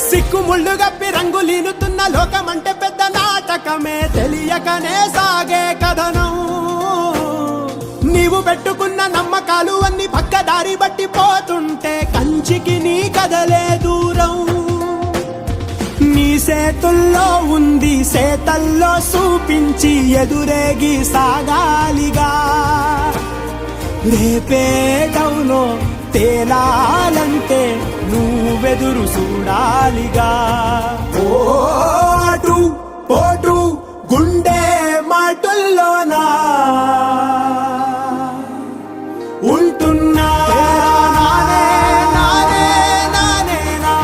సిక్కుముళ్ళు గప్పి రంగులీనుతున్న లోకమంటే పెద్ద నాటకమే తెలియకనే సాగే కథనం. నీవు పెట్టుకున్న నమ్మకాలు అన్ని పక్కదారి బట్టి పోతుంటే కంచికి నీ కదలే దూరం. నీ చేతుల్లో ఉంది సేతల్లో చూపించి ఎదురేగి సాగాలిగా. రేపేటవులో తేలాలంటే నువ్వెదురు చూడాలిగా. ఓటు పోటు గుండె మాటుల్లోనా ఉంటున్నా. నానే నానే నానే నా